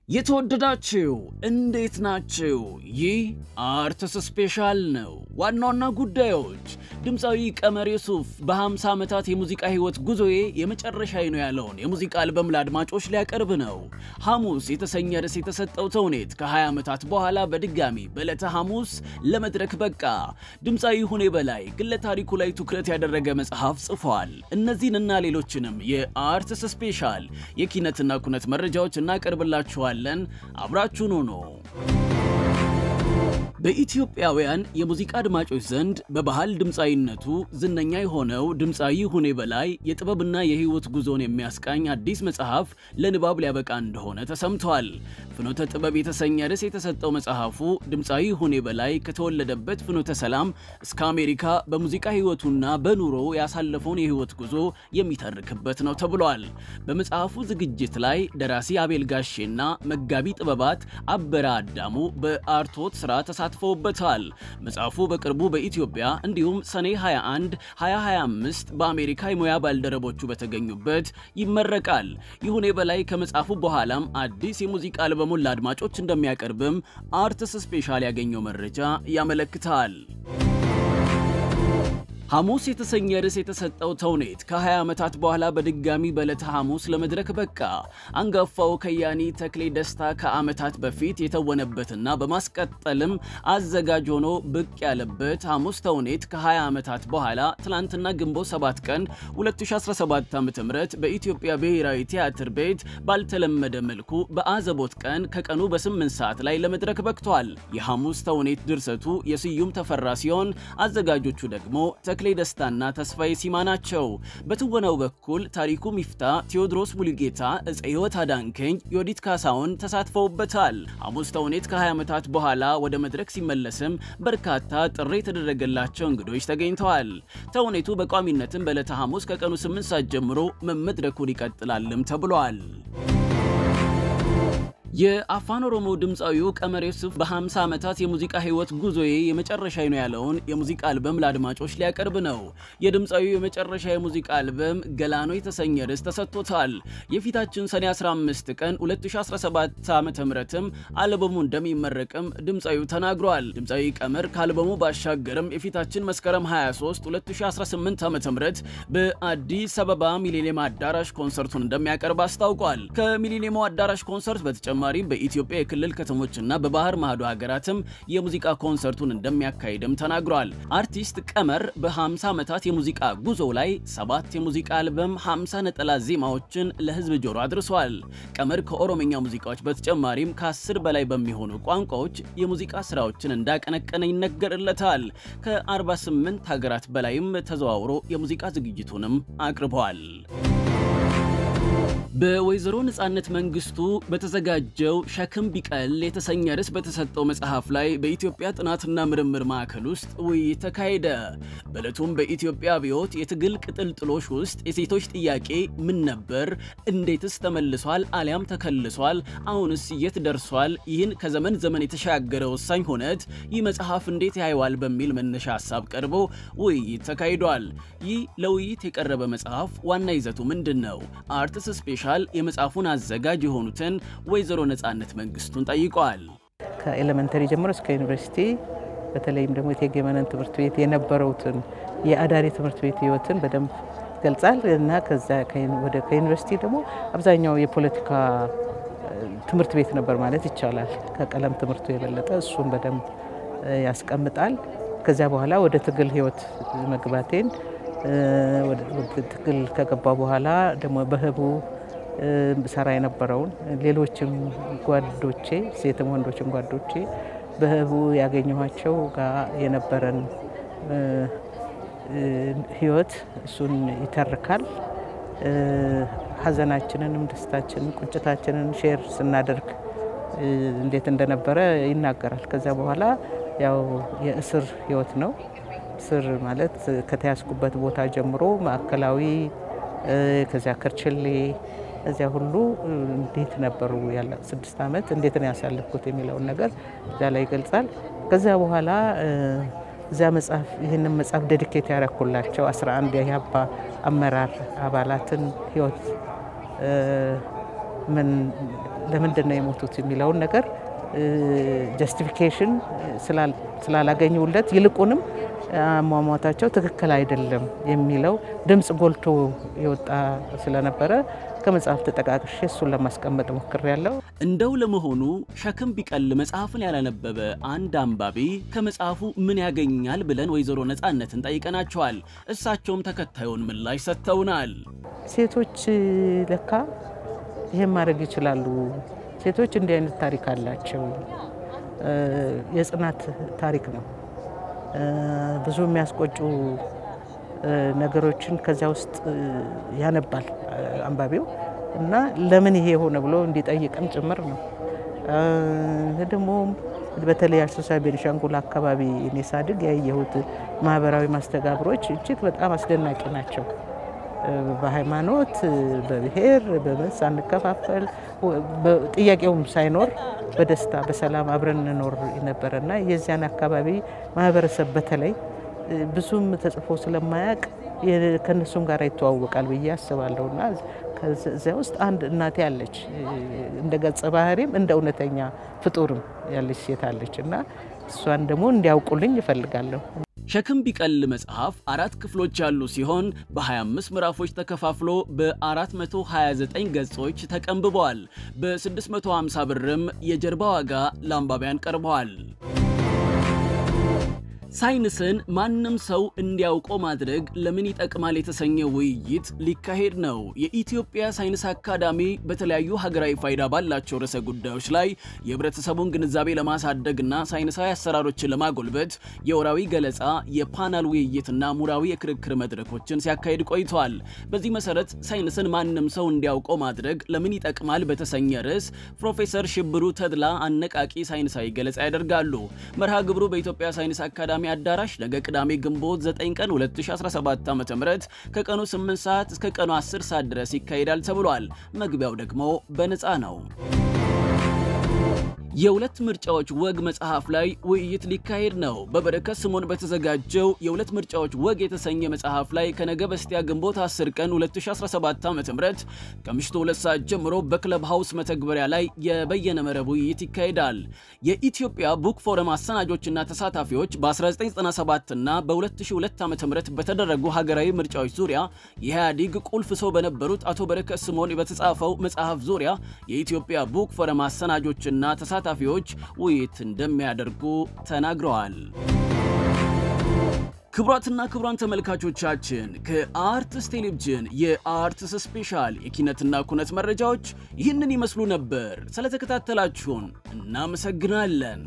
የተወደዳችሁ እንዴት ናችሁ? ይህ አርትስ ስፔሻል ነው። ዋናና ጉዳዮች ድምጻዊ ቀመር ዩሱፍ በ50 ዓመታት የሙዚቃ ህይወት ጉዞዬ የመጨረሻዬ ነው ያለውን የሙዚቃ አልበም ለአድማጮች ሊያቀርብ ነው። ሐሙስ የተሰኘ ርዕስ የተሰጠው ተውኔት ከ20 ዓመታት በኋላ በድጋሚ በዕለተ ሐሙስ ለመድረክ በቃ። ድምጻዊ ሁኔ በላይ ግለ ታሪኩ ላይ ትኩረት ያደረገ መጽሐፍ ጽፏል። እነዚህንና ሌሎችንም የአርትስ ስፔሻል የኪነትና ኩነት መረጃዎች እናቀርብላችኋል። አብራችሁን ሆኖ በኢትዮጵያውያን የሙዚቃ አድማጮች ዘንድ በባህል ድምጻዊነቱ ዝነኛ የሆነው ድምጻዊ ሁኔ በላይ የጥበብና የህይወት ጉዞን የሚያስቃኝ አዲስ መጽሐፍ ለንባብ ሊያበቃ እንደሆነ ተሰምቷል። ፍኖተ ጥበብ የተሰኘ ርዕስ የተሰጠው መጽሐፉ ድምጻዊ ሁኔ በላይ ከተወለደበት ፍኖተ ሰላም እስከ አሜሪካ በሙዚቃ ህይወቱና በኑሮ ያሳለፈውን የህይወት ጉዞ የሚተርክበት ነው ተብሏል። በመጽሐፉ ዝግጅት ላይ ደራሲ አቤል ጋሼና መጋቢ ጥበባት አበራ አዳሙ በአርቶት ስራ ተሳትፈውበታል። መጽሐፉ በቅርቡ በኢትዮጵያ እንዲሁም ሰኔ 21 2025 በአሜሪካ የሙያ ባልደረቦቹ በተገኙበት ይመረቃል። ይሁኔ በላይ ከመጽሐፉ በኋላም አዲስ የሙዚቃ አልበሙን ለአድማጮች እንደሚያቀርብም አርትስ ስፔሻል ያገኘው መረጃ ያመለክታል። ሐሙስ የተሰኘ ርዕስ የተሰጠው ተውኔት ከ20 ዓመታት በኋላ በድጋሚ በዕለተ ሐሙስ ለመድረክ በቃ። አንጋፋው ከያኒ ተክሌ ደስታ ከዓመታት በፊት የተወነበትና በማስቀጠልም አዘጋጅ ሆኖ ብቅ ያለበት ሐሙስ ተውኔት ከ20 ዓመታት በኋላ ትላንትና ግንቦት 7 ቀን 2017 ዓ.ም በኢትዮጵያ ብሔራዊ ቲያትር ቤት ባልተለመደ መልኩ በአዘቦት ቀን ከቀኑ በ8 ሰዓት ላይ ለመድረክ በቅቷል። የሐሙስ ተውኔት ድርሰቱ የስዩም ተፈራ ሲሆን አዘጋጆቹ ደግሞ ተክሌ ደስታና ተስፋዬ ሲማ ናቸው። በትወናው በኩል ታሪኩ ሚፍታ፣ ቴዎድሮስ ሙሉጌታ፣ እፀ ሕይወት አዳንከኝ፣ ዮዲት ካሳውን ተሳትፈውበታል። ሐሙስ ተውኔት ከ20 ዓመታት በኋላ ወደ መድረክ ሲመለስም በርካታ ጥሪ የተደረገላቸው እንግዶች ተገኝተዋል። ተውኔቱ በቋሚነትም በዕለተ ሐሙስ ከቀኑ 8 ሰዓት ጀምሮ መድረኩን ይቀጥላልም ተብሏል። የአፋን ኦሮሞ ድምጻዊው ቀመር ዩሱፍ በ50 ዓመታት የሙዚቃ ህይወት ጉዞዬ የመጨረሻዬ ነው ያለውን የሙዚቃ አልበም ለአድማጮች ሊያቀርብ ነው። የድምጻዊው የመጨረሻ የሙዚቃ አልበም ገላኖ የተሰኘ ርዕስ ተሰጥቶታል። የፊታችን ሰኔ 15 ቀን 2017 ዓ.ም አልበሙ እንደሚመረቅም ድምጻዊው ተናግሯል። ድምጻዊ ቀመር ከአልበሙ ባሻገርም የፊታችን መስከረም 23 2018 ዓ.ም በአዲስ አበባ ሚሊኒየም አዳራሽ ኮንሰርቱን እንደሚያቀርብ አስታውቋል። ከሚሊኒየም አዳራሽ ኮንሰርት በተጨማሪ በኢትዮጵያ የክልል ከተሞችና በባህር ማዶ ሀገራትም የሙዚቃ ኮንሰርቱን እንደሚያካሂድም ተናግሯል። አርቲስት ቀመር በ50 ዓመታት የሙዚቃ ጉዞ ላይ 7 የሙዚቃ አልበም 50 ነጠላ ዜማዎችን ለህዝብ ጆሮ አድርሷል። ቀመር ከኦሮምኛ ሙዚቃዎች በተጨማሪም ከ10 በላይ በሚሆኑ ቋንቋዎች የሙዚቃ ስራዎችን እንዳቀነቀነ ይነገርለታል። ከ48 ሀገራት በላይም ተዘዋውሮ የሙዚቃ ዝግጅቱንም አቅርቧል። በወይዘሮ ነጻነት መንግስቱ በተዘጋጀው ሸክም ቢቀል የተሰኘ ርዕስ በተሰጠው መጽሐፍ ላይ በኢትዮጵያ ጥናትና ምርምር ማዕከል ውስጥ ውይይት ተካሄደ። በዕለቱም በኢትዮጵያ አብዮት የትግል ቅጥልጥሎሽ ውስጥ የሴቶች ጥያቄ ምን ነበር? እንዴትስ ተመልሷል አሊያም ተከልሷል? አሁንስ የት ደርሷል? ይህን ከዘመን ዘመን የተሻገረ ወሳኝ ሆነት ይህ መጽሐፍ እንዴት ያየዋል? በሚል መነሻ ሐሳብ ቀርቦ ውይይት ተካሂዷል። ይህ ለውይይት የቀረበ መጽሐፍ ዋና ይዘቱ ምንድነው? አርትስ ስፔሻል የመጽሐፉን አዘጋጅ የሆኑትን ወይዘሮ ነጻነት መንግስቱን ጠይቀዋል። ከኤሌመንተሪ ጀምሮ እስከ ዩኒቨርሲቲ በተለይም ደግሞ የቴጌመነን ትምህርት ቤት የነበረውትን የአዳሪ ትምህርት ቤት ህይወትን በደንብ ገልጻል እና ከዛ ወደ ከዩኒቨርሲቲ ደግሞ አብዛኛው የፖለቲካ ትምህርት ቤት ነበር ማለት ይቻላል። ከቀለም ትምህርቱ የበለጠ እሱን በደንብ ያስቀምጣል። ከዛ በኋላ ወደ ትግል ህይወት መግባቴን ወደ ትግል ከገባ በኋላ ደግሞ በህቡ ሰራ የነበረውን ሌሎችም ጓዶቼ ሴትም ወንዶችም ጓዶቼ በህቡ ያገኘኋቸው ጋር የነበረን ህይወት እሱን ይተርካል። ሐዘናችንንም ደስታችንን ቁጭታችንን ሼር ስናደርግ እንዴት እንደነበረ ይናገራል። ከዛ በኋላ ያው የእስር ህይወት ነው። እስር ማለት ከተያዝኩበት ቦታ ጀምሮ ማዕከላዊ ከዛ ከርችሌ እዚያ ሁሉ እንዴት ነበሩ ያለ 6 ዓመት እንዴት ነው ያሳለፍኩት የሚለውን ነገር እዛ ላይ ይገልጻል። ከዛ በኋላ እዛ መጽሐፍ ይሄንን መጽሐፍ ዴዲኬት ያረኩላቸው 11 የኢህአፓ አመራር አባላትን ህይወት ምን ለምንድን ነው የሞቱት የሚለውን ነገር ጀስቲፊኬሽን ስላላገኙለት ይልቁንም አሟሟታቸው ትክክል አይደለም የሚለው ድምጽ ጎልቶ የወጣ ስለነበረ ከመጽሐፍ ተጠቃቅሼ እሱን ለማስቀመጥ ሞክሬያለሁ። እንደው ለመሆኑ ሸክም ቢቀል መጽሐፍን ያላነበበ አንድ አንባቢ ከመጽሐፉ ምን ያገኛል ብለን ወይዘሮ ነጻነትን ጠይቀናቸዋል። እሳቸውም ተከታዩን ምላሽ ሰጥተውናል። ሴቶች ለካ ይሄን ማድረግ ይችላሉ፣ ሴቶች እንዲህ አይነት ታሪክ አላቸው፣ የጽናት ታሪክ ነው። ብዙ የሚያስቆጩ ነገሮችን ከዚያ ውስጥ ያነባል አንባቢው እና ለምን ይሄ ሆነ ብሎ እንዲጠይቅም ጭምር ነው። ደግሞ በተለይ አሶሳ ቤኒሻንጉል አካባቢ እኔ ሳድግ ያየሁት ማህበራዊ ማስተጋብሮች እጅግ በጣም አስደናቂ ናቸው። በሃይማኖት በብሔር በመስ አንከፋፈል ጥያቄውም ሳይኖር በደስታ በሰላም አብረን እንኖር ነበርና የዚያን አካባቢ ማህበረሰብ በተለይ ብዙም ተጽፎ ስለማያቅ ከነሱም ጋር ይተዋወቃል ብዬ አስባለሁና ከዚያ ውስጥ አንድ እናቴ አለች እንደ ገጸ ባህሪም እንደ እውነተኛ ፍጡርም ያለች ሴት አለችና እሷን ደግሞ እንዲያውቁልኝ ይፈልጋለሁ። ሸክም ቢቀል መጽሐፍ 4 ክፍሎች ያሉ ሲሆን በ25 ምዕራፎች ተከፋፍሎ በ429 ገጾች ተቀንብበዋል። በ650 ብርም የጀርባ ዋጋ ለአንባቢያን ቀርበዋል። ሳይንስን ማንም ሰው እንዲያውቀው ማድረግ ለምን ይጠቅማል የተሰኘ ውይይት ሊካሄድ ነው። የኢትዮጵያ ሳይንስ አካዳሚ በተለያዩ ሀገራዊ ፋይዳ ባላቸው ርዕሰ ጉዳዮች ላይ የህብረተሰቡን ግንዛቤ ለማሳደግና ሳይንሳዊ አሰራሮችን ለማጎልበት የወራዊ ገለጻ፣ የፓናል ውይይትና ሙራዊ የክርክር መድረኮችን ሲያካሂድ ቆይቷል። በዚህ መሰረት ሳይንስን ማንም ሰው እንዲያውቀው ማድረግ ለምን ይጠቅማል በተሰኘ ርዕስ ፕሮፌሰር ሽብሩ ተድላ አነቃቂ ሳይንሳዊ ገለጻ ያደርጋሉ። መርሃ ግብሩ በኢትዮጵያ ሳይንስ አካዳሚ አዳራሽ ነገ ቅዳሜ ግንቦት 9 ቀን 2017 ዓ.ም ከቀኑ 8 ሰዓት እስከ ቀኑ 10 ሰዓት ድረስ ይካሄዳል ተብሏል። መግቢያው ደግሞ በነፃ ነው። የሁለት ምርጫዎች ወግ መጽሐፍ ላይ ውይይት ሊካሄድ ነው። በበረከት ስምኦን በተዘጋጀው የሁለት ምርጫዎች ወግ የተሰኘ መጽሐፍ ላይ ከነገ በስቲያ ግንቦት 10 ቀን 2017 ዓ.ም ከምሽቱ 2 ሰዓት ጀምሮ በክለብ ሃውስ መተግበሪያ ላይ የበየነ መረብ ውይይት ይካሄዳል። የኢትዮጵያ ቡክ ፎረም አሰናጆችና ተሳታፊዎች በ1997 እና በ2002 ዓ.ም በተደረጉ ሀገራዊ ምርጫዎች ዙሪያ የኢህአዴግ ቁልፍ ሰው በነበሩት አቶ በረከት ስምኦን በተጻፈው መጽሐፍ ዙሪያ የኢትዮጵያ ቡክ ፎረም አሰናጆችና ተሳታፊዎች ውይይት እንደሚያደርጉ ተናግረዋል። ክቡራትና ክቡራን ተመልካቾቻችን ከአርትስ ቴሌቪዥን የአርትስ ስፔሻል የኪነትና ኩነት መረጃዎች ይህንን ይመስሉ ነበር። ስለተከታተላችሁን እናመሰግናለን።